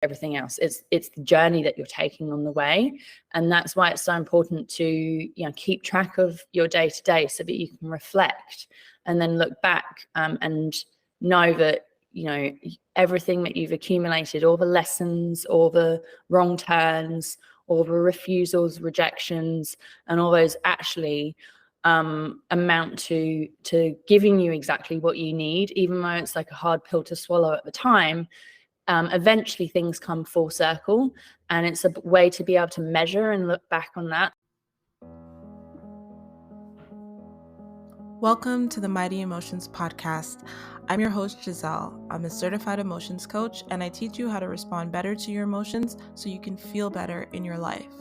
everything else. It's the journey that you're taking on the way. And that's why it's so important to, keep track of your day to day so that you can reflect and then look back and know that, everything that you've accumulated, all the lessons, all the wrong turns, all the refusals, rejections, and all those actually amount to giving you exactly what you need, even though it's like a hard pill to swallow at the time. Eventually things come full circle, and it's a way to be able to measure and look back on that. Welcome to the Mighty Emotions podcast. I'm your host, Giselle. I'm a certified emotions coach, and I teach you how to respond better to your emotions so you can feel better in your life.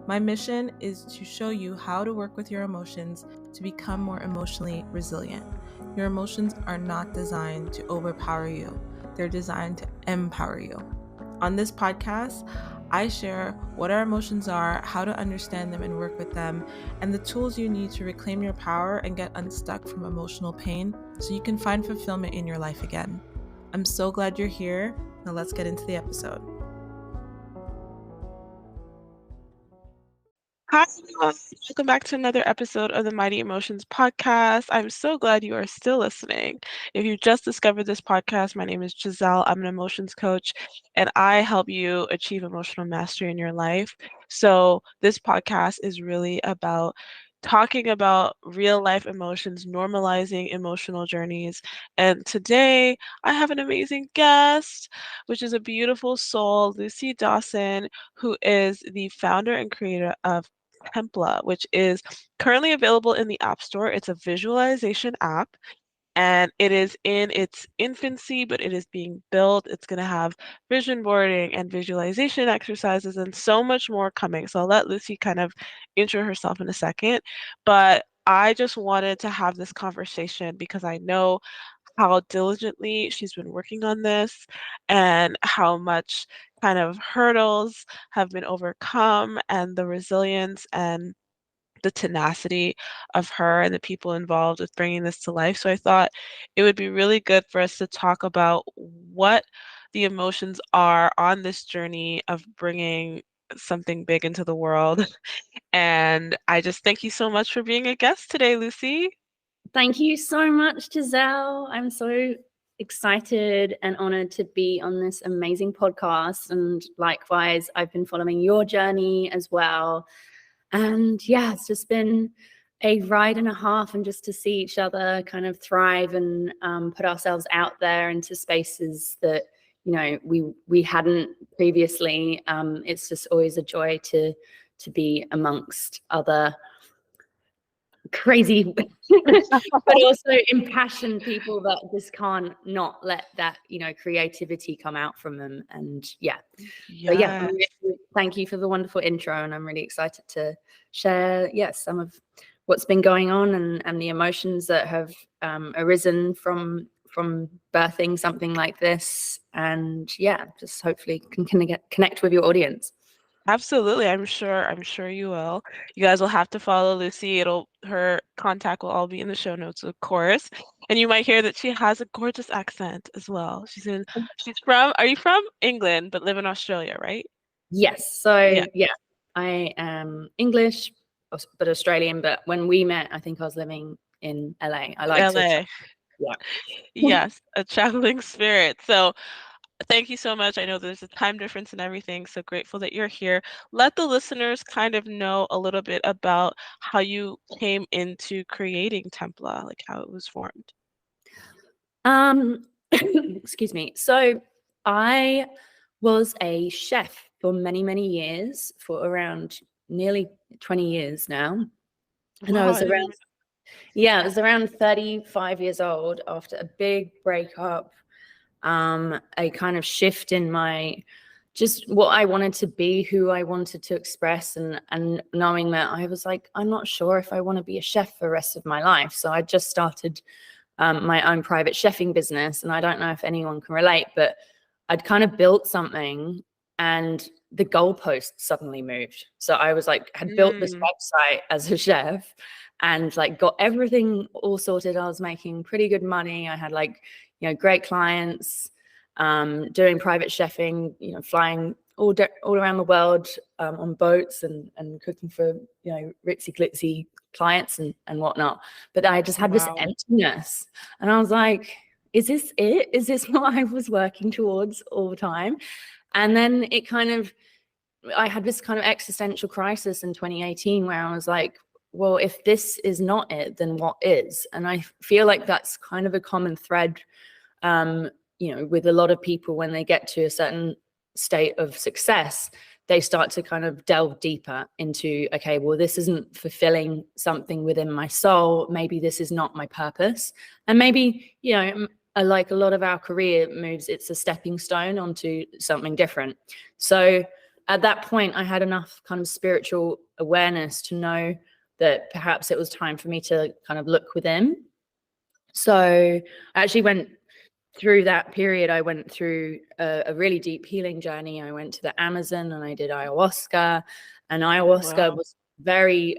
My mission is to show you how to work with your emotions to become more emotionally resilient. Your emotions are not designed to overpower you. They're designed to empower you. On this podcast, I share what our emotions are, how to understand them and work with them, and the tools you need to reclaim your power and get unstuck from emotional pain so you can find fulfillment in your life again. I'm so glad you're here. Now let's get into the episode. Hi, everyone. Welcome back to another episode of the Mighty Emotions podcast. I'm so glad you are still listening. If you just discovered this podcast, my name is Giselle. I'm an emotions coach, and I help you achieve emotional mastery in your life. So this podcast is really about talking about real life emotions, normalizing emotional journeys. And today I have an amazing guest, which is a beautiful soul, Lucie Dawson, who is the founder and creator of TEMPLA, which is currently available in the App Store. It's a visualization app, and it is in its infancy, but it is being built. It's going to have vision boarding and visualization exercises and so much more coming. So I'll let Lucie kind of intro herself in a second, but I just wanted to have this conversation because I know how diligently she's been working on this and how much kind of hurdles have been overcome, and the resilience and the tenacity of her and the people involved with bringing this to life. So I thought it would be really good for us to talk about what the emotions are on this journey of bringing something big into the world. And I just thank you so much for being a guest today, Lucie. Thank you so much, Giselle. I'm so excited and honored to be on this amazing podcast. And likewise, I've been following your journey as well. And yeah, it's just been a ride and a half, and just to see each other kind of thrive and put ourselves out there into spaces that, we hadn't previously. It's just always a joy to be amongst other crazy but also impassioned people that just can't not let that creativity come out from them. And thank you for the wonderful intro, and I'm really excited to share some of what's been going on and the emotions that have arisen from birthing something like this. And just hopefully can connect with your audience. Absolutely. I'm sure you will. You guys will have to follow Lucie. Her contact will all be in the show notes, of course. And you might hear that she has a gorgeous accent as well. Are you from England but live in Australia, right? Yes. So I am English but Australian. But when we met, I think I was living in LA. I like LA. Yes, a traveling spirit. So thank you so much. I know there's a time difference and everything, so grateful that you're here. Let the listeners kind of know a little bit about how you came into creating TEMPLA, like how it was formed. Excuse me. So I was a chef for many, many years, for around nearly 20 years now. And Wow, I was around 35 years old after a big breakup, a kind of shift in my just what I wanted to be, who I wanted to express, and knowing that I was like, I'm not sure if I want to be a chef for the rest of my life. So I just started my own private chefing business. And I don't know if anyone can relate, but I'd kind of built something and the goalpost suddenly moved. So I was like, had built this website as a chef and like got everything all sorted. I was making pretty good money. I had great clients. doing private chefing, you know, flying all around the world on boats and cooking for, you know, ritzy glitzy clients and whatnot. But I just had this emptiness, and I was like, is this it? Is this what I was working towards all the time? And then I had this kind of existential crisis in 2018 where I was like, well, if this is not it, then what is? And I feel like that's kind of a common thread, you know, with a lot of people when they get to a certain state of success, they start to kind of delve deeper into, okay, well, this isn't fulfilling something within my soul. Maybe this is not my purpose. And maybe, you know, like a lot of our career moves, it's a stepping stone onto something different. So at that point, I had enough kind of spiritual awareness to know that perhaps it was time for me to kind of look within. So I actually went through that period. I went through a really deep healing journey. I went to the Amazon and I did ayahuasca, and ayahuasca was very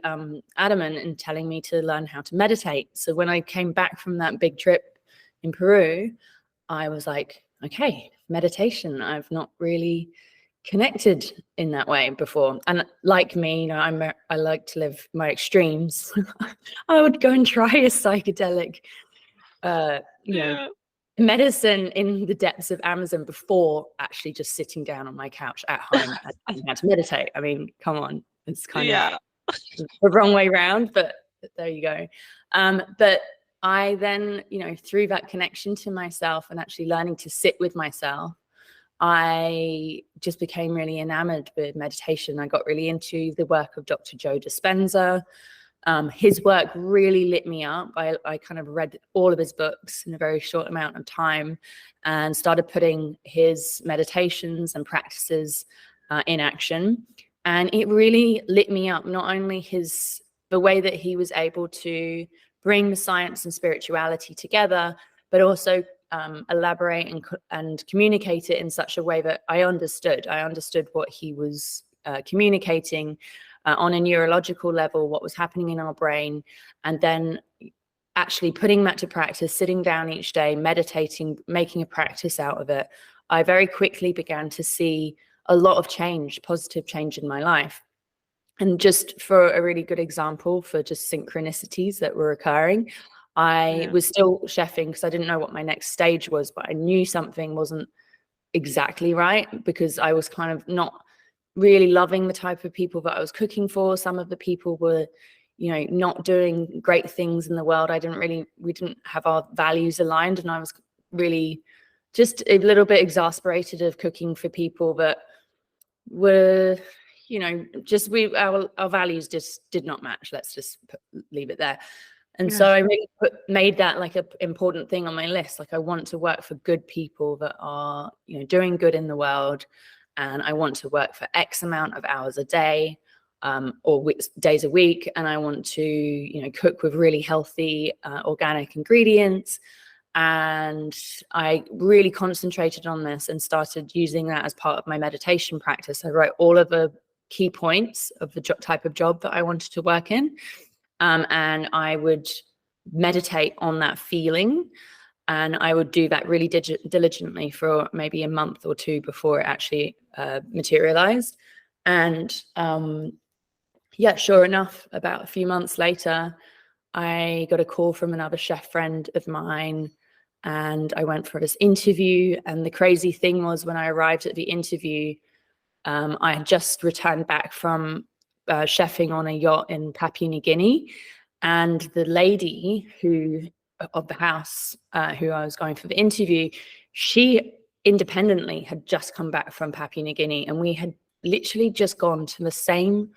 adamant in telling me to learn how to meditate. So when I came back from that big trip in Peru, I was like, okay, meditation. I've not really connected in that way before. And like me, you know, I like to live my extremes. I would go and try a psychedelic, you know, medicine in the depths of Amazon before actually just sitting down on my couch at home and how to meditate. I mean, come on, it's kind of the wrong way around, but there you go. But I then, you know, through that connection to myself and actually learning to sit with myself, I just became really enamored with meditation. I got really into the work of Dr. Joe Dispenza. His work really lit me up. I kind of read all of his books in a very short amount of time and started putting his meditations and practices in action. And it really lit me up, not only the way that he was able to bring the science and spirituality together, but also elaborate and communicate it in such a way that I understood. I understood what he was communicating on a neurological level, what was happening in our brain, and then actually putting that to practice, sitting down each day, meditating, making a practice out of it. I very quickly began to see a lot of change, positive change in my life. And just for a really good example for just synchronicities that were occurring, I was still chefing because I didn't know what my next stage was, but I knew something wasn't exactly right because I was kind of not really loving the type of people that I was cooking for. Some of the people were, you know, not doing great things in the world. We didn't have our values aligned, and I was really just a little bit exasperated of cooking for people that were, you know, just our values just did not match. Let's just leave it there. And so I really made that like an important thing on my list. Like, I want to work for good people that are, you know, doing good in the world. And I want to work for X amount of hours a day or days a week. And I want to, you know, cook with really healthy organic ingredients. And I really concentrated on this and started using that as part of my meditation practice. I wrote all of the key points of the type of job that I wanted to work in. And I would meditate on that feeling. And I would do that really diligently for maybe a month or two before it actually materialized. And sure enough, about a few months later, I got a call from another chef friend of mine, and I went for this interview. And the crazy thing was, when I arrived at the interview, I had just returned back from chefing on a yacht in Papua New Guinea, and the lady of the house who I was going for the interview, she independently had just come back from Papua New Guinea, and we had literally just gone to the same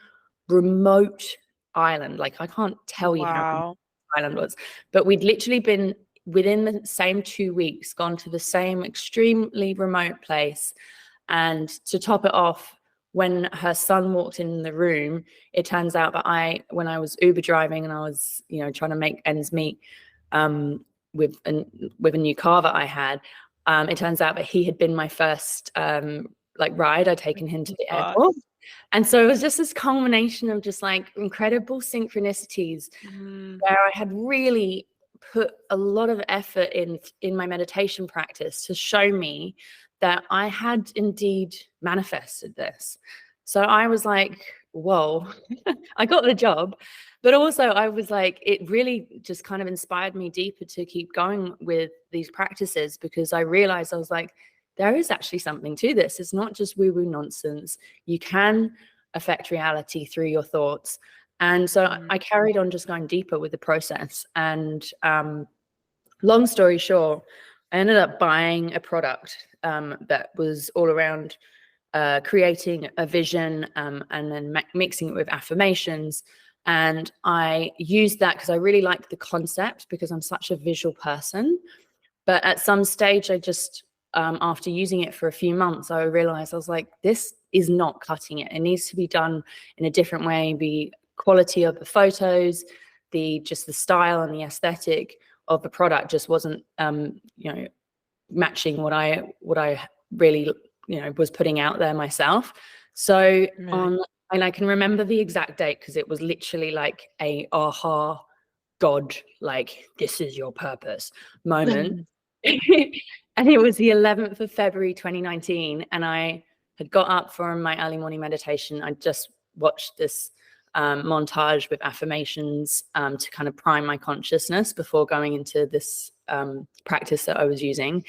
remote island. Like, I can't tell you how remote the island was, but we'd literally been within the same 2 weeks gone to the same extremely remote place. And to top it off, when her son walked in the room, it turns out that when I was Uber driving and I was, you know, trying to make ends meet with a new car that I had, it turns out that he had been my first ride. I'd taken him to the airport. And so it was just this culmination of just like incredible synchronicities where I had really put a lot of effort in my meditation practice to show me that I had indeed manifested this. So I was like, whoa, I got the job. But also I was like, it really just kind of inspired me deeper to keep going with these practices, because I realized, I was like, there is actually something to this. It's not just woo-woo nonsense. You can affect reality through your thoughts. And so I carried on just going deeper with the process. And long story short, I ended up buying a product that was all around creating a vision and then mixing it with affirmations. And I used that because I really liked the concept, because I'm such a visual person. But at some stage, I just, after using it for a few months, I realized, I was like, this is not cutting it. It needs to be done in a different way. The quality of the photos, just the style and the aesthetic of the product just wasn't, matching what I really, was putting out there myself. So and I can remember the exact date, because it was literally like a aha, God, like, this is your purpose moment. And it was the 11th of February 2019, and I had got up from my early morning meditation. I just watched this montage with affirmations to kind of prime my consciousness before going into this practice that I was using.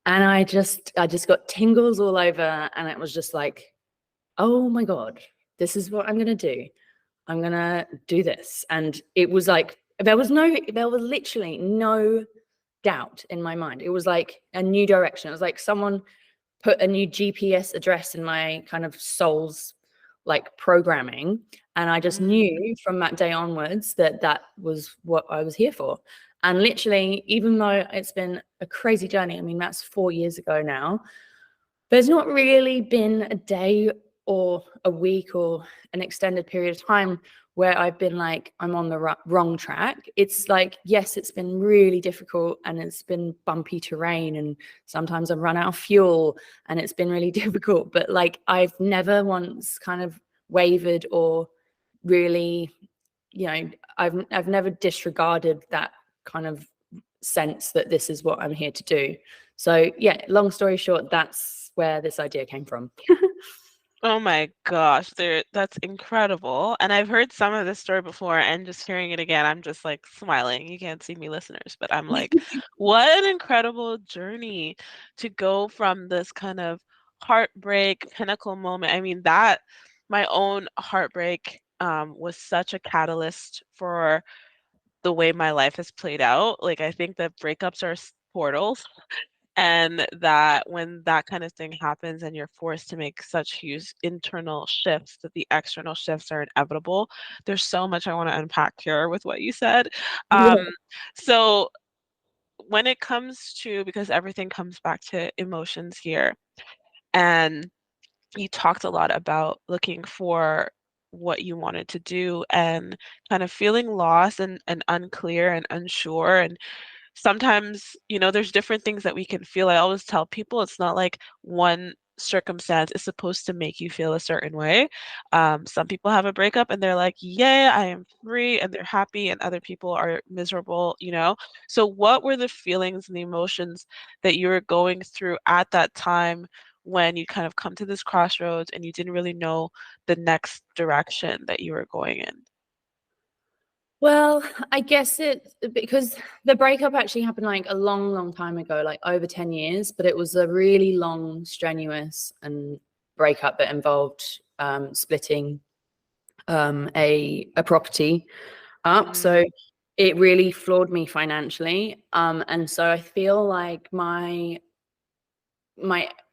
And I just got tingles all over, and it was just like, oh my God, this is what I'm going to do. I'm going to do this. And it was like, there was literally no doubt in my mind. It was like a new direction. It was like someone put a new GPS address in my kind of soul's like programming. And I just knew from that day onwards that that was what I was here for. And literally, even though it's been a crazy journey, I mean, that's 4 years ago now, there's not really been a day or a week or an extended period of time where I've been like, I'm on the wrong track. It's like, yes, it's been really difficult, and it's been bumpy terrain, and sometimes I've run out of fuel, and it's been really difficult. But like, I've never once kind of wavered or really, I've never disregarded that kind of sense that this is what I'm here to do. So yeah, long story short, that's where this idea came from. Oh my gosh, that's incredible. And I've heard some of this story before, and just hearing it again, I'm just like smiling. You can't see me, listeners, but I'm like, what an incredible journey to go from this kind of heartbreak pinnacle moment. I mean, that my own heartbreak was such a catalyst for the way my life has played out. Like, I think that breakups are portals, and that when that kind of thing happens and you're forced to make such huge internal shifts, that the external shifts are inevitable. There's so much I want to unpack here with what you said. Yeah. So when it comes to, because everything comes back to emotions here, and you talked a lot about looking for what you wanted to do and kind of feeling lost and unclear and unsure. And sometimes, there's different things that we can feel. I always tell people it's not like one circumstance is supposed to make you feel a certain way. Some people have a breakup and they're like, yeah, I am free, and they're happy, and other people are miserable. So what were the feelings and the emotions that you were going through at that time, when you kind of come to this crossroads and you didn't really know the next direction that you were going in? Well, I guess because the breakup actually happened like a long, long time ago, like over 10 years, but it was a really long, strenuous and breakup that involved splitting a property up. So it really floored me financially. And so I feel like my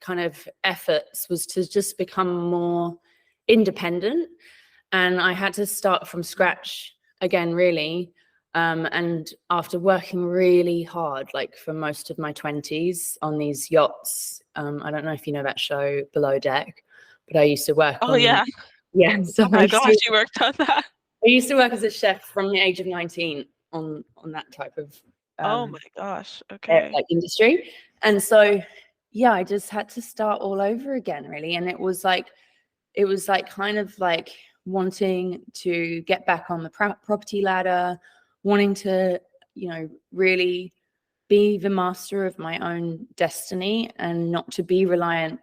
kind of efforts was to just become more independent, and I had to start from scratch again, really. And after working really hard, like for most of my 20s on these yachts, I don't know if you know that show Below Deck, but I used to work Oh, on, yeah. yeah. So Oh my gosh, you worked on that. I used to work as a chef from the age of 19 on that type of Oh my gosh. Okay. like industry. And so, yeah, I just had to start all over again, really. And it was like kind of like wanting to get back on the property ladder, wanting to really be the master of my own destiny and not to be reliant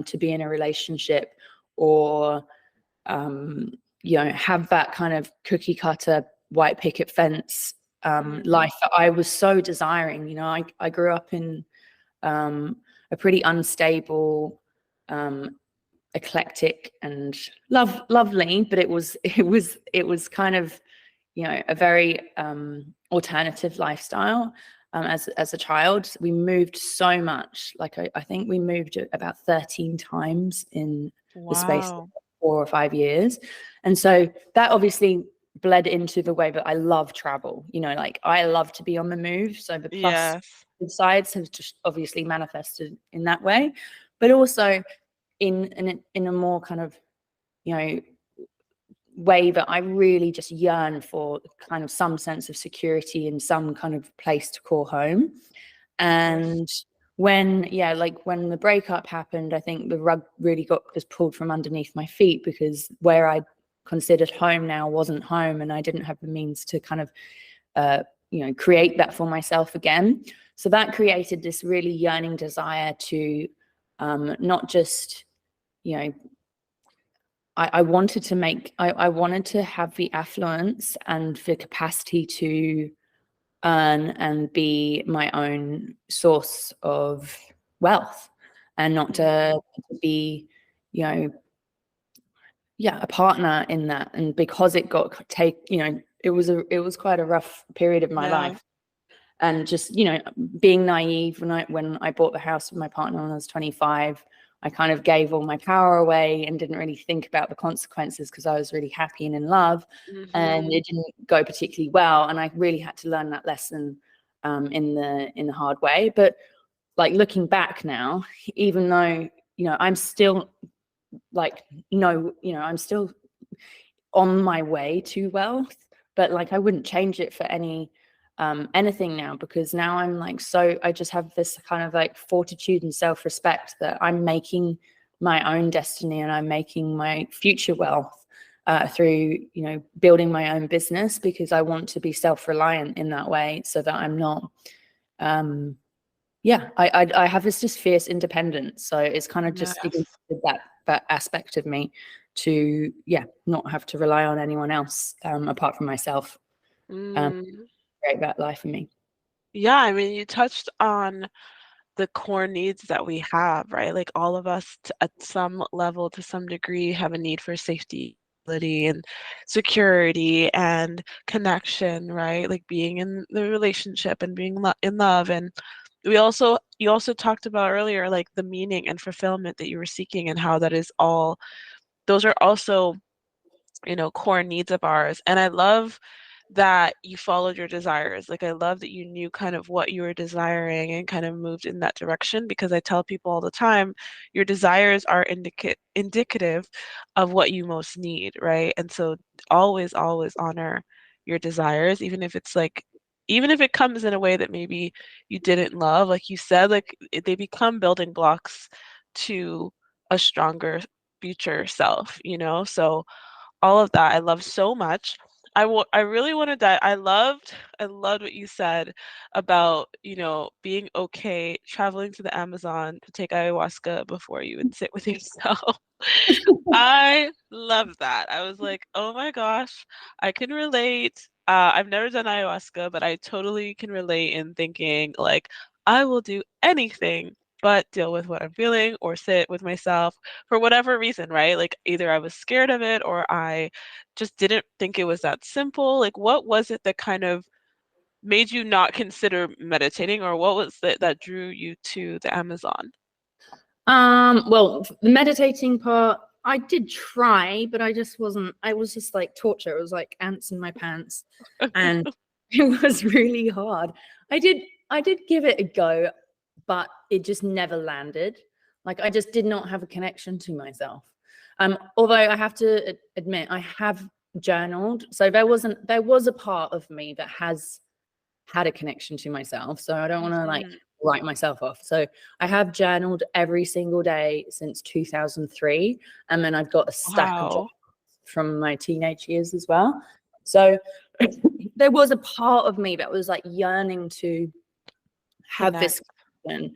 to be in a relationship or have that kind of cookie cutter white picket fence life that I was so desiring. I grew up in a pretty unstable, eclectic and lovely, but it was kind of a very alternative lifestyle. As a child, we moved so much. Like I think we moved about 13 times in the space of 4 or 5 years, and so that obviously bled into the way that I love travel. Like I love to be on the move. So the plus sides have just obviously manifested in that way, but also in a more kind of way that I really just yearn for kind of some sense of security and some kind of place to call home. And when the breakup happened, I think the rug really got just pulled from underneath my feet, because where I considered home now wasn't home, and I didn't have the means to kind of create that for myself again. So that created this really yearning desire to not just I wanted to have the affluence and the capacity to earn and be my own source of wealth, and not to be, a partner in that. And because it was quite a rough period of my life. And just, being naive when I bought the house with my partner when I was 25, I kind of gave all my power away and didn't really think about the consequences, because I was really happy and in love, and it didn't go particularly well. And I really had to learn that lesson in the hard way. But like looking back now, even though, I'm still I'm still on my way to wealth, but like I wouldn't change it for anything now, because now I'm like, so I just have this kind of like fortitude and self-respect that I'm making my own destiny and I'm making my future wealth through building my own business, because I want to be self-reliant in that way, so that I'm not I have this just fierce independence. So it's kind of just that aspect of me to not have to rely on anyone else apart from myself. Create that life for me. Yeah, I mean, you touched on the core needs that we have, right? Like all of us at some level, to some degree, have a need for safety and security and connection, right? Like being in the relationship and being in love. And you also talked about earlier, like the meaning and fulfillment that you were seeking, and how that is all, those are also, core needs of ours. And I love that you followed your desires. Like I love that you knew kind of what you were desiring and kind of moved in that direction, because I tell people all the time, your desires are indicative of what you most need, right? And so always honor your desires, even if it comes in a way that maybe you didn't love. Like you said, like they become building blocks to a stronger future self, So all of that I love so much. I really want to dive. I loved what you said about, being okay traveling to the Amazon to take ayahuasca before you would sit with yourself. I love that. I was like, oh my gosh, I can relate. I've never done ayahuasca, but I totally can relate in thinking like, I will do anything but deal with what I'm feeling or sit with myself for whatever reason, right? Like either I was scared of it or I just didn't think it was that simple. Like what was it that kind of made you not consider meditating, or what was it that drew you to the Amazon? Well, the meditating part, I did try, but I was just like torture. It was like ants in my pants, and it was really hard. I did give it a go, but it just never landed. Like I just did not have a connection to myself. Although I have to admit, I have journaled. So there was a part of me that has had a connection to myself. So I don't want to like write myself off. So I have journaled every single day since 2003. And then I've got a stack of journals from my teenage years as well. So there was a part of me that was like yearning to have Connect. this connection,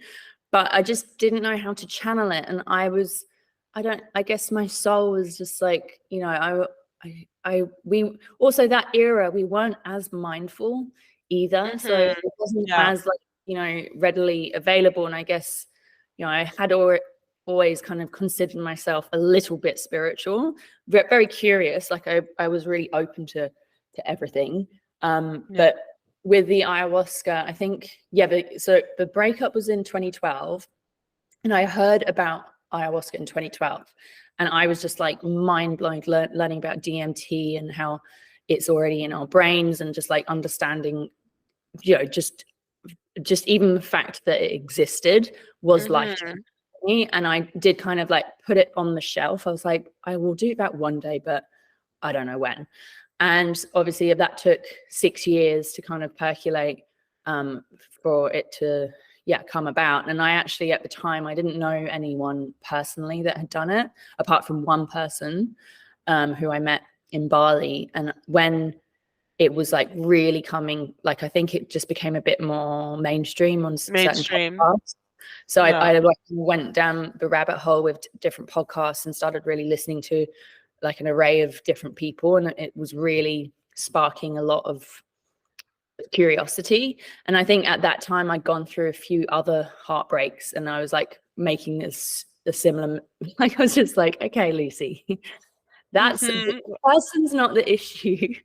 but I just didn't know how to channel it. And I guess my soul was just like, you know, we also, that era, we weren't as mindful either. So Mhm. it wasn't Yeah. as like, you know, readily available. And I guess, you know, I had always kind of considered myself a little bit spiritual, very curious. Like I was really open to everything. Yeah. But with the ayahuasca, I think, so the breakup was in 2012, and I heard about ayahuasca in 2012, and I was just like mind blown, learning about DMT and how it's already in our brains, and just like understanding, you know, just even the fact that it existed was life Mhm. changing for me. And I did kind of like put it on the shelf. I was like, I will do that one day, but I don't know when. And obviously that took 6 years to kind of percolate, for it to come about. And I actually, at the time, I didn't know anyone personally that had done it, apart from one person, who I met in Bali. And when it was like really coming, like, I think it just became a bit more mainstream on certain Mainstream. podcasts. So Yeah. I like went down the rabbit hole with different podcasts and started really listening to like an array of different people, and it was really sparking a lot of curiosity. And I think at that time I'd gone through a few other heartbreaks, and I was like making this a similar, like, I was just like, okay, Lucy, that's the Mhm. person's not the issue,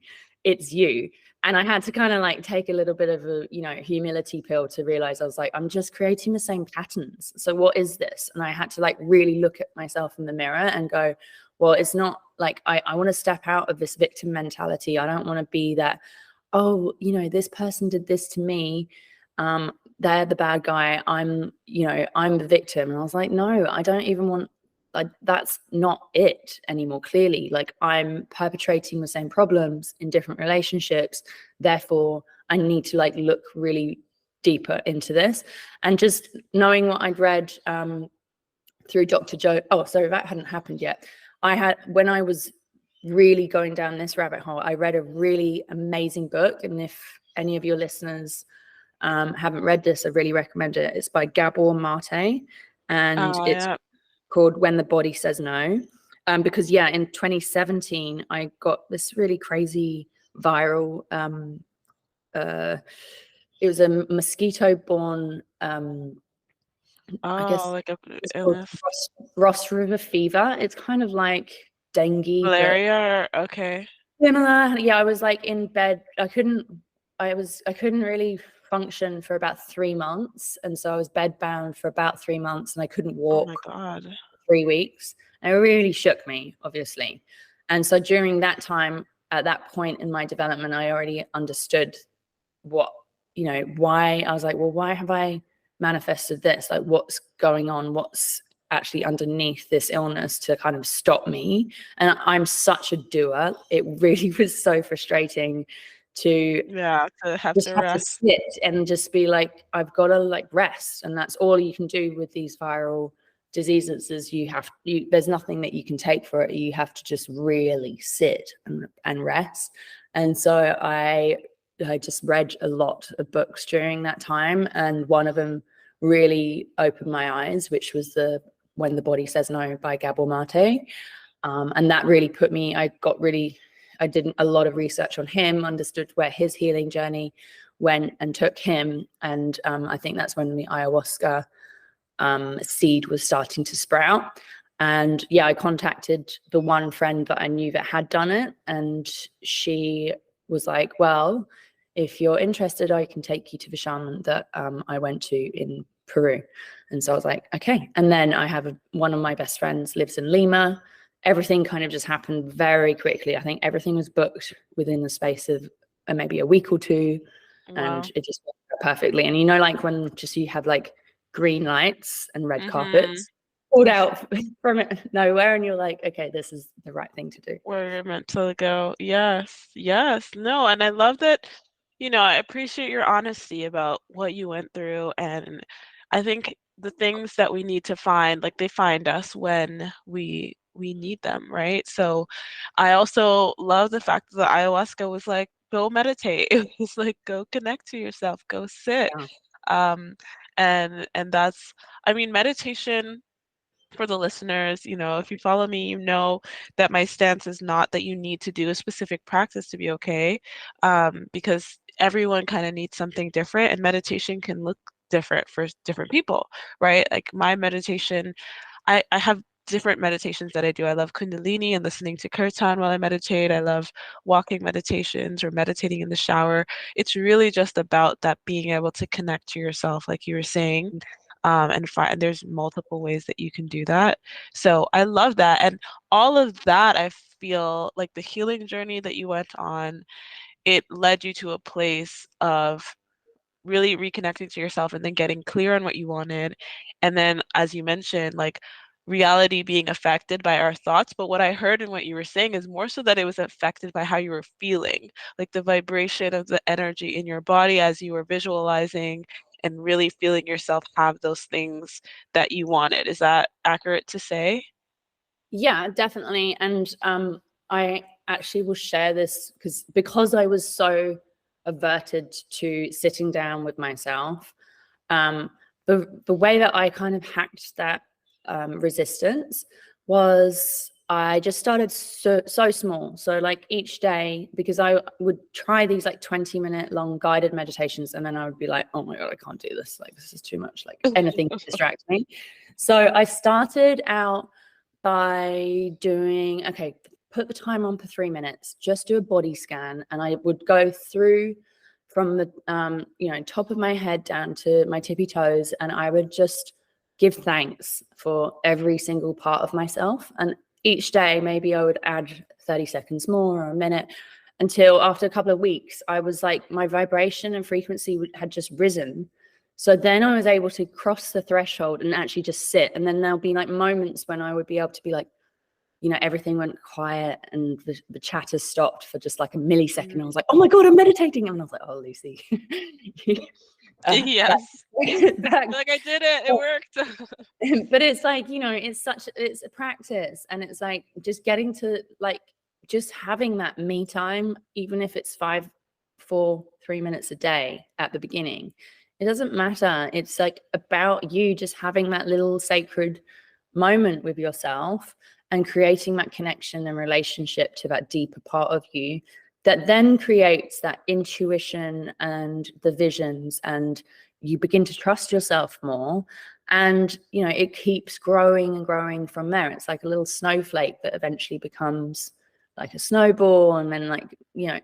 it's you. And I had to kind of like take a little bit of a, you know, humility pill to realize, I was like, I'm just creating the same patterns. So what is this? And I had to like really look at myself in the mirror and go, well, it's not like, I want to step out of this victim mentality. I don't want to be that, oh, you know, this person did this to me, they're the bad guy, I'm, you know, I'm the victim. And I was like, no, I don't even want, like, that's not it anymore. Clearly, like, I'm perpetrating the same problems in different relationships, therefore I need to like look really deeper into this. And just knowing what I'd read, through Dr. Joe, oh, sorry, that hadn't happened yet. When I was really going down this rabbit hole, I read a really amazing book. And if any of your listeners haven't read this, I really recommend it. It's by Gabor Mate, and Oh, it's yeah. called When the Body Says No. Because in 2017, I got this really crazy viral, it was a mosquito-borne, I Oh, guess like a it's called illness. Ross River fever. It's kind of like dengue, but Malaria. Okay. similar. Yeah, I was like in bed. I couldn't really function for about 3 months. And so I was bedbound for about 3 months, and I couldn't Oh my walk God. for 3 weeks. And it really shook me, obviously. And so during that time, at that point in my development, I already understood what, you know, why. I was like, well, why have I manifested this? Like, what's going on? What's actually underneath this illness to kind of stop me? And I'm such a doer. It really was so frustrating to Yeah, to have just to have to rest. sit and just be like, I've got to like rest. And that's all you can do with these viral diseases, is there's nothing that you can take for it. You have to just really sit and rest. And so I just read a lot of books during that time, and one of them really opened my eyes, which was the When the Body Says No by Gabor Mate. And that really put me, I did a lot of research on him, understood where his healing journey went and took him. And I think that's when the ayahuasca seed was starting to sprout. And I contacted the one friend that I knew that had done it, and she was like, well, if you're interested, I can take you to the shaman that I went to in Peru. And so I was like, okay. And then I have one of my best friends lives in Lima. Everything kind of just happened very quickly. I think everything was booked within the space of maybe a week or two, and Wow. it just worked out perfectly. And like when just you have like green lights and red Mhm. carpets pulled out from nowhere, and you're like, okay, this is the right thing to do. Where you're meant to go. Yes. Yes. No, and I love that, I appreciate your honesty about what you went through. And I think the things that we need to find, like they find us when we need them, right? So I also love the fact that the ayahuasca was like go meditate. It was like, go connect to yourself, go sit. Yeah. And that's, I mean, meditation, for the listeners, you know, if you follow me, you know that my stance is not that you need to do a specific practice to be okay, because everyone kind of needs something different, and meditation can look different for different people, right? Like my meditation, I have different meditations that I do. I love Kundalini and listening to kirtan while I meditate. I love walking meditations or meditating in the shower. It's really just about that being able to connect to yourself, like you were saying, and find there's multiple ways that you can do that. So I love that. And all of that, I feel like the healing journey that you went on, it led you to a place of really reconnecting to yourself and then getting clear on what you wanted. And then, as you mentioned, like reality being affected by our thoughts. But what I heard in what you were saying is more so that it was affected by how you were feeling, like the vibration of the energy in your body as you were visualizing and really feeling yourself have those things that you wanted. Is that accurate to say? Yeah, definitely. And I actually will share this because I was so averted to sitting down with myself. The way that I kind of hacked that resistance was I just started so small. So like each day, because I would try these like 20-minute long guided meditations, and then I would be like, oh my God, I can't do this. Like, this is too much. Like anything distracts me. So I started out by doing, okay, put the time on for 3 minutes, just do a body scan. And I would go through from the, top of my head down to my tippy toes. And I would just give thanks for every single part of myself. And each day, maybe I would add 30 seconds more or a minute, until after a couple of weeks, I was like, my vibration and frequency had just risen. So then I was able to cross the threshold and actually just sit. And then there'll be like moments when I would be able to be like, everything went quiet and the chatter stopped for just like a millisecond. I was like, oh my God, I'm meditating. And I was like, oh, Lucie. Yes. Like, I did it. It worked. But it's like, it's a practice. And it's like just getting to like, just having that me time, even if it's 5, 4, 3 minutes a day at the beginning. It doesn't matter. It's like about you just having that little sacred moment with yourself and creating that connection and relationship to that deeper part of you that then creates that intuition and the visions, and you begin to trust yourself more. And, it keeps growing and growing from there. It's like a little snowflake that eventually becomes like a snowball. And then like,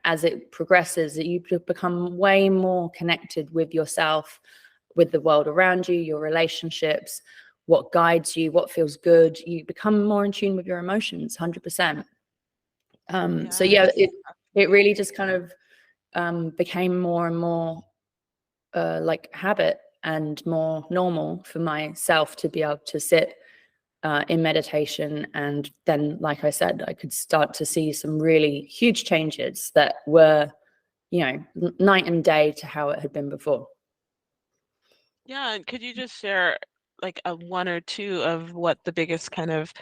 as it progresses, you become way more connected with yourself, with the world around you, your relationships, what guides you, what feels good. You become more in tune with your emotions, 100%. So yeah, it really just kind of became more and more like habit and more normal for myself to be able to sit in meditation. And then, like I said, I could start to see some really huge changes that were, night and day to how it had been before. Yeah, and could you just share like a one or two of what the biggest kind of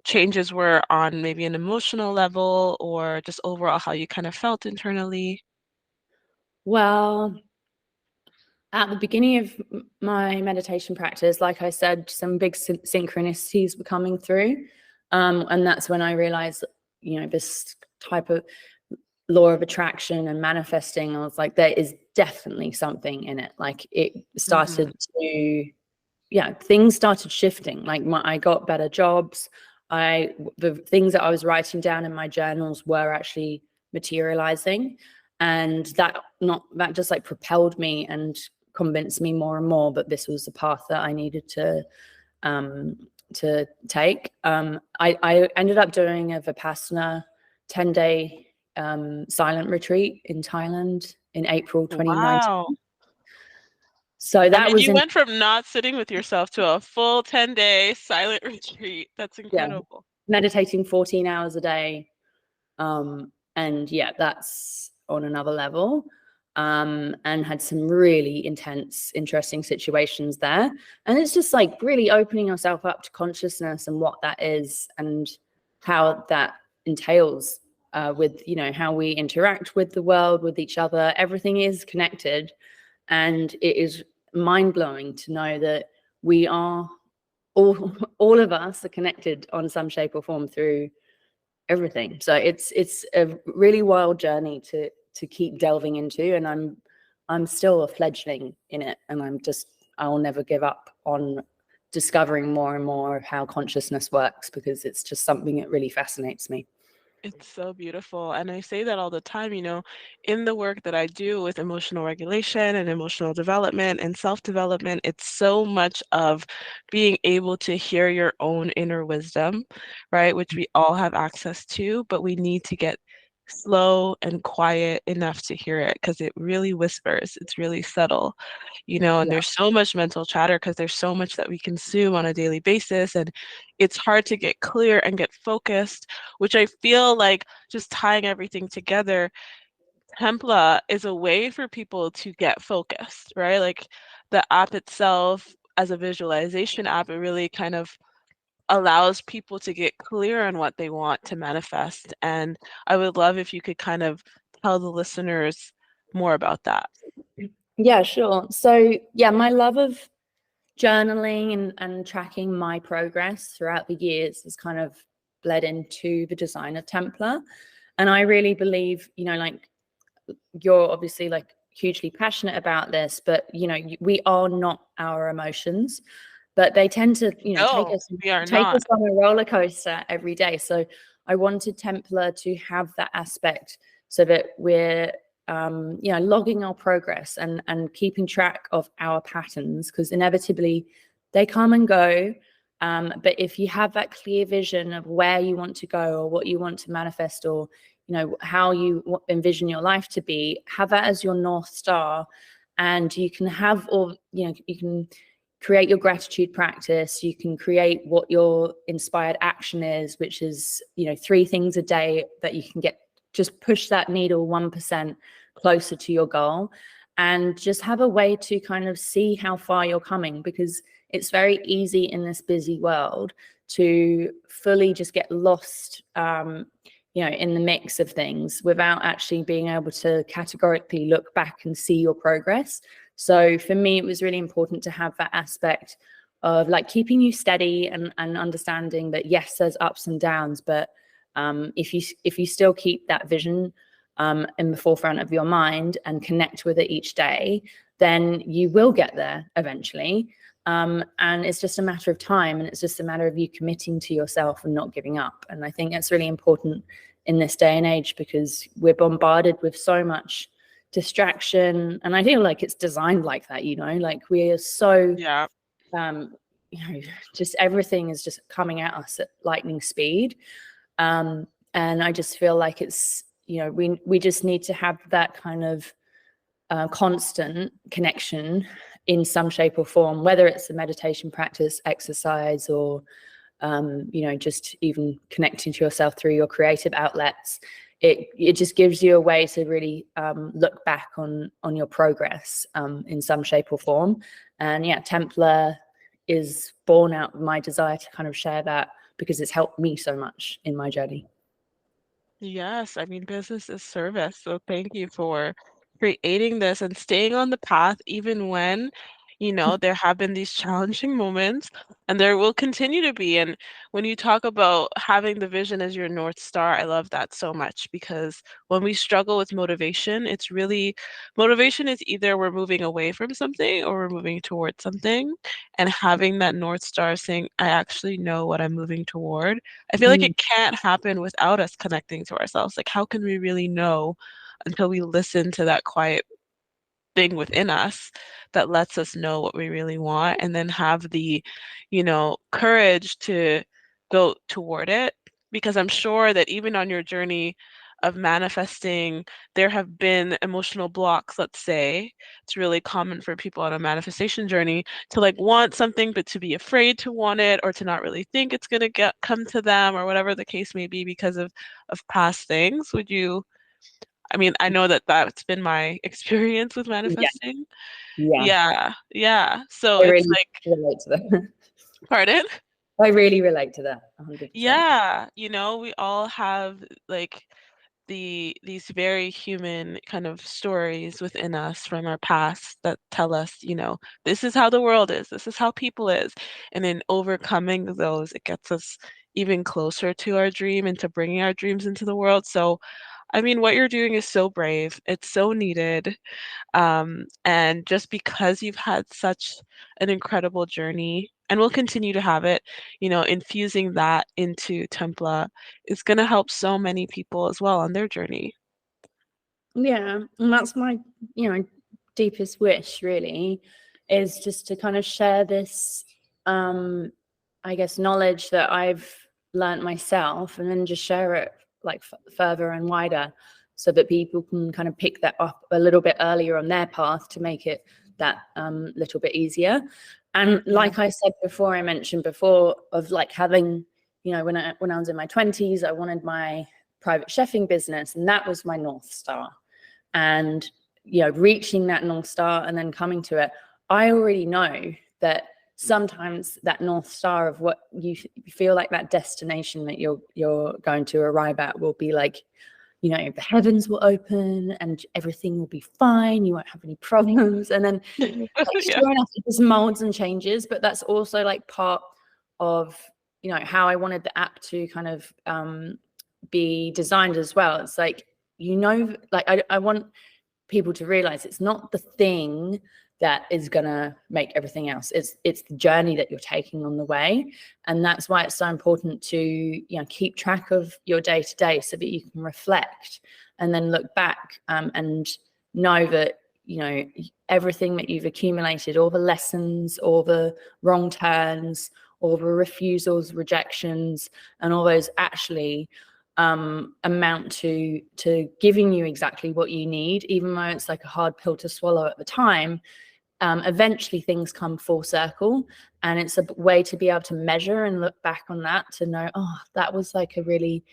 changes were on maybe an emotional level or just overall how you kind of felt internally? Well, at the beginning of my meditation practice, like I said, some big synchronicities were coming through. And that's when I realized, this type of law of attraction and manifesting, I was like, there is definitely something in it. Like it started things started shifting. Like I got better jobs. The things that I was writing down in my journals were actually materializing. And that just like propelled me and convinced me more and more that this was the path that I needed to take. I ended up doing a Vipassana 10-day silent retreat in Thailand in April 2019. Wow. So that was you went from not sitting with yourself to a full 10-day silent retreat. That's incredible. Meditating 14 hours a day. And yeah, that's on another level. And had some really intense, interesting situations there. And it's just like really opening yourself up to consciousness and what that is and how that entails with, you know, how we interact with the world, with each other. Everything is connected, and it is mind-blowing to know that we are all of us are connected on some shape or form through everything. So it's a really wild journey to keep delving into, and I'm still a fledgling in it, and I'll never give up on discovering more and more of how consciousness works, because it's just something that really fascinates me. It's so beautiful. And I say that all the time, you know, in the work that I do with emotional regulation and emotional development and self-development, it's so much of being able to hear your own inner wisdom, right? Which we all have access to, but we need to get slow and quiet enough to hear it because it really whispers. It's really subtle, you know, and Yeah. there's so much mental chatter because there's so much that we consume on a daily basis. And it's hard to get clear and get focused, which I feel like, just tying everything together, TEMPLA is a way for people to get focused, right? Like the app itself, as a visualization app, it really kind of allows people to get clear on what they want to manifest. And I would love if you could kind of tell the listeners more about that. Yeah, sure. So yeah, my love of journaling and tracking my progress throughout the years has kind of bled into the design of TEMPLA. And I really believe, you know, like, you're obviously like hugely passionate about this, but you know, we are not our emotions, but they tend to, you know, No, we are take not. us on a roller coaster every day. So I wanted TEMPLA to have that aspect, so that we're you know, logging our progress and keeping track of our patterns, because inevitably they come and go. But if you have that clear vision of where you want to go, or what you want to manifest, or you know, how you envision your life to be, have that as your North Star. And you can have, or you know, you can create your gratitude practice, you can create what your inspired action is, which is, you know, 3 things a day that you can get, just push that needle 1% closer to your goal, and just have a way to kind of see how far you're coming, because it's very easy in this busy world to fully just get lost, you know, in the mix of things, without actually being able to categorically look back and see your progress. So for me, it was really important to have that aspect of like keeping you steady, and understanding that yes, there's ups and downs, but if you still keep that vision in the forefront of your mind and connect with it each day, then you will get there eventually. And it's just a matter of time, and it's just a matter of you committing to yourself and not giving up. And I think that's really important in this day and age, because we're bombarded with so much distraction, and I feel like it's designed like that, you know, like we are so Yeah. you know, just everything is just coming at us at lightning speed. And I just feel like it's, you know, we just need to have that kind of constant connection in some shape or form, whether it's a meditation practice, exercise, or you know, just even connecting to yourself through your creative outlets. It just gives you a way to really look back on your progress in some shape or form. And yeah, TEMPLA is born out of my desire to kind of share that, because it's helped me so much in my journey. Yes, I mean, business is service. So thank you for creating this and staying on the path, even when, you know, there have been these challenging moments, and there will continue to be. And when you talk about having the vision as your North Star, I love that so much, because when we struggle with motivation, it's really, motivation is either we're moving away from something or we're moving towards something. And having that North Star saying, I actually know what I'm moving toward, I feel like Mm, it can't happen without us connecting to ourselves. Like, how can we really know until we listen to that quiet thing within us that lets us know what we really want, and then have the, you know, courage to go toward it? Because I'm sure that even on your journey of manifesting, there have been emotional blocks, let's say. It's really common for people on a manifestation journey to like want something, but to be afraid to want it, or to not really think it's gonna get come to them, or whatever the case may be, because of past things. Would you, I mean, I know that that's been my experience with yeah, manifesting. yeah, Yeah, yeah. So I it's really like, relate to that. pardon? I really relate to that 100%. Yeah, you know, we all have like these very human kind of stories within us from our past that tell us, this is how the world is, this is how people is. And in overcoming those, it gets us even closer to our dream and to bringing our dreams into the world. So, I mean, what you're doing is so brave. It's so needed. And just because you've had such an incredible journey and will continue to have it, infusing that into Templa is going to help so many people as well on their journey. Yeah, and that's my, deepest wish really, is just to kind of share this, I guess, knowledge that I've learned myself, and then just share it like further and wider, so that people can kind of pick that up a little bit earlier on their path to make it that little bit easier. And like I said before, I mentioned before, of like having, when I was in my 20s, I wanted my private chefing business, and that was my North Star. And reaching that North Star and then coming to it, I already know that sometimes that North Star of what you feel like, that destination that you're going to arrive at, will be like, the heavens will open and everything will be fine, you won't have any problems. And then sure enough, it just molds and changes. But that's also like part of how I wanted the app to kind of be designed as well. It's like, like I want people to realize it's not the thing that is gonna make everything else. It's the journey that you're taking on the way. And that's why it's so important to keep track of your day to day, so that you can reflect and then look back and know that everything that you've accumulated, all the lessons, all the wrong turns, all the refusals, rejections, and all those actually amount to giving you exactly what you need, even though it's like a hard pill to swallow at the time. Eventually things come full circle, and it's a way to be able to measure and look back on that, to know, oh, that was like a really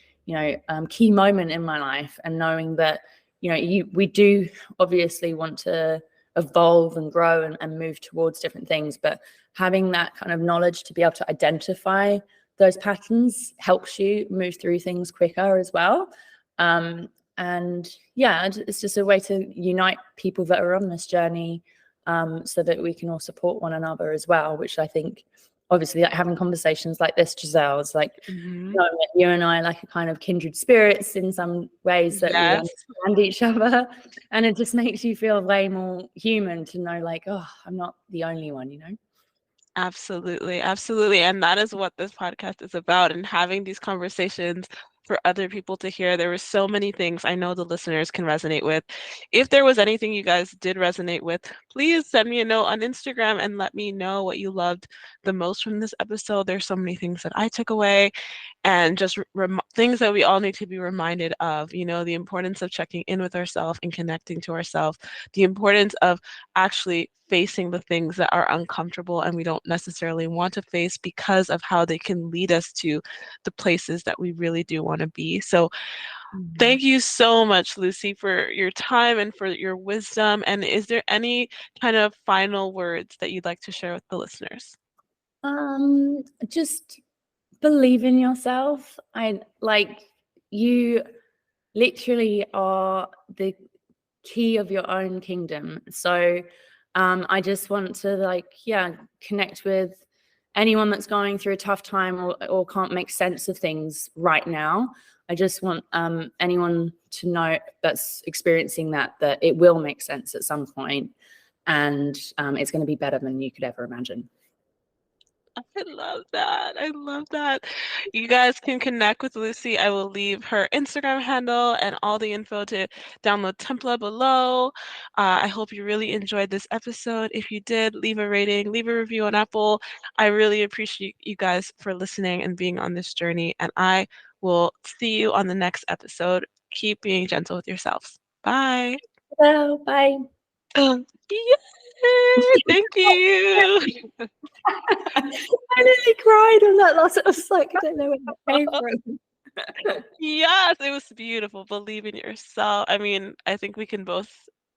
key moment in my life. And knowing that we do obviously want to evolve and grow and move towards different things, but having that kind of knowledge to be able to identify those patterns helps you move through things quicker as well. And yeah, it's just a way to unite people that are on this journey, so that we can all support one another as well, which I think, obviously, like having conversations like this, Giselle, is like, knowing that you and I are like a kind of kindred spirits in some ways, that we understand each other, and it just makes you feel way more human to know, like, oh, I'm not the only one, Absolutely, absolutely. And that is what this podcast is about, and having these conversations for other people to hear. There were so many things I know the listeners can resonate with. If there was anything you guys did resonate with, please send me a note on Instagram and let me know what you loved the most from this episode. There's so many things that I took away, and just things that we all need to be reminded of, the importance of checking in with ourselves and connecting to ourselves, the importance of actually facing the things that are uncomfortable and we don't necessarily want to face, because of how they can lead us to the places that we really do want to be. So thank you so much, Lucie, for your time and for your wisdom. And is there any kind of final words that you'd like to share with the listeners? Just believe in yourself. You literally are the key of your own kingdom. So I just want to connect with anyone that's going through a tough time, or can't make sense of things right now. I just want anyone to know that's experiencing that it will make sense at some point, and it's going to be better than you could ever imagine. I love that. I love that. You guys can connect with Lucie. I will leave her Instagram handle and all the info to download TEMPLA below. I hope you really enjoyed this episode. If you did, leave a rating, leave a review on Apple. I really appreciate you guys for listening and being on this journey. And I will see you on the next episode. Keep being gentle with yourselves. Bye. Hello, bye. Yay! Thank you. I nearly cried on that last. I was like, I don't know where that came from. Yes, it was beautiful. Believe in yourself. I mean, I think we can both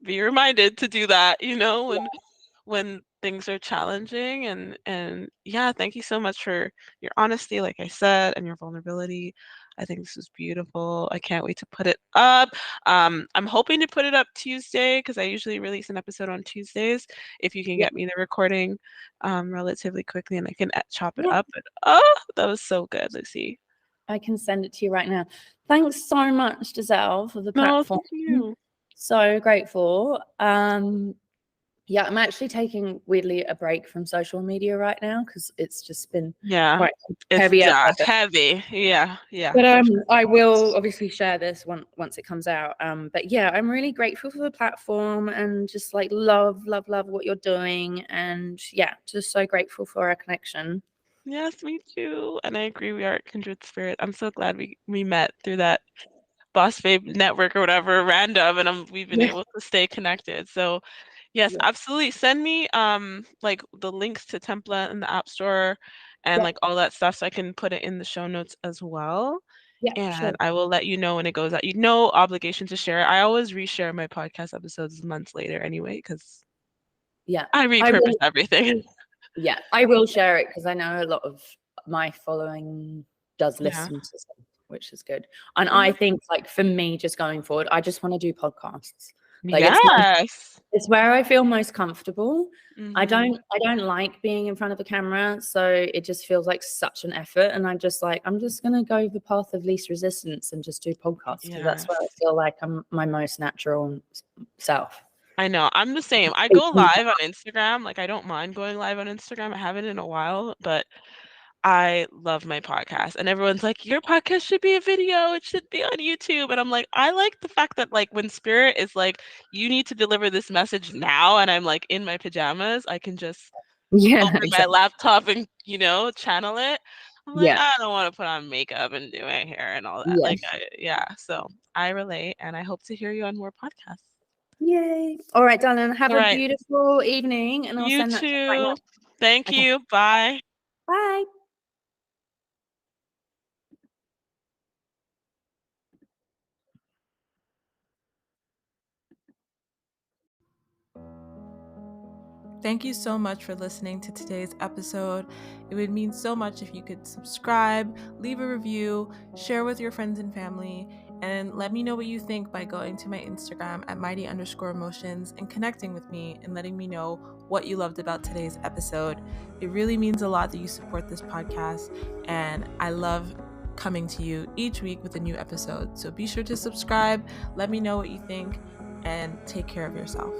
be reminded to do that, when things are challenging. And yeah, thank you so much for your honesty, like I said, and your vulnerability. I think this is beautiful. I can't wait to put it up. I'm hoping to put it up Tuesday because I usually release an episode on Tuesdays. If you can Yeah. get me the recording relatively quickly and I can chop it Yeah. up. But oh, that was so good, Lucie. I can send it to you right now. Thanks so much, Giselle, for the No, platform. thank you. So grateful. Yeah, I'm actually taking weirdly a break from social media right now because it's just been quite It's heavy out there. heavy. Yeah. But Sure. I will obviously share this once it comes out. But yeah, I'm really grateful for the platform and just like love what you're doing. And yeah, just so grateful for our connection. Yes, me too. And I agree, we are a kindred spirit. I'm so glad we met through that Boss Babe network or whatever, random, and we've been Yeah. able to stay connected. So yes, Yeah. absolutely. Send me like the links to TEMPLA in the App Store and Yeah. like all that stuff so I can put it in the show notes as well. Yeah, And sure. I will let you know when it goes out. No obligation to share it. I always reshare my podcast episodes months later anyway, because Yeah. I repurpose everything. Yeah, I will share it because I know a lot of my following does Yeah. listen to some, which is good. And I think like for me, just going forward, I just want to do podcasts. Like Yes. it's where I feel most comfortable. I Mhm. don't like being in front of a camera, so it just feels like such an effort. And I'm just gonna go the path of least resistance and just do podcasts because that's where I Yes. feel like I'm my most natural self. I know. I'm the same. I go live on Instagram. Like, I don't mind going live on Instagram. I haven't in a while, but I love my podcast. And everyone's like, your podcast should be a video. It should be on YouTube. And I'm like, I like the fact that like when Spirit is like, you need to deliver this message now, and I'm like in my pajamas, I can just open my Exactly. laptop and, channel it. I'm like, Yeah. I don't want to put on makeup and do my hair and all that. Yeah. Like, yeah. So I relate, and I hope to hear you on more podcasts. Yay. All right, darling. Have All a right. beautiful evening, and I'll You send that to you right now. too. Thank Okay. you. Bye. Bye. Thank you so much for listening to today's episode. It would mean so much if you could subscribe, leave a review, share with your friends and family, and let me know what you think by going to my Instagram at mighty_emotions and connecting with me and letting me know what you loved about today's episode. It really means a lot that you support this podcast, and I love coming to you each week with a new episode. So be sure to subscribe, let me know what you think, and take care of yourself.